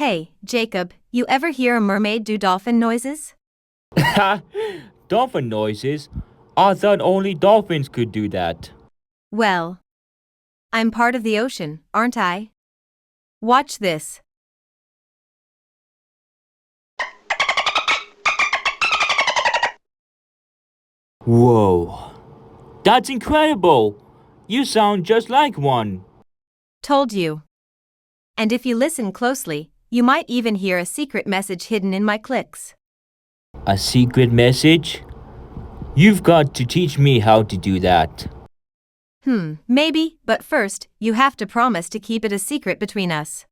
Hey, Jacob, you ever hear a mermaid do dolphin noises? Dolphin noises? I thought only dolphins could do that. Well, I'm part of the ocean, aren't I? Watch this. Whoa. That's incredible! You sound just like one. Told you. And if you listen closely, you might even hear a secret message hidden in my clicks. A secret message? You've got to teach me how to do that. Maybe, but first, you have to promise to keep it a secret between us.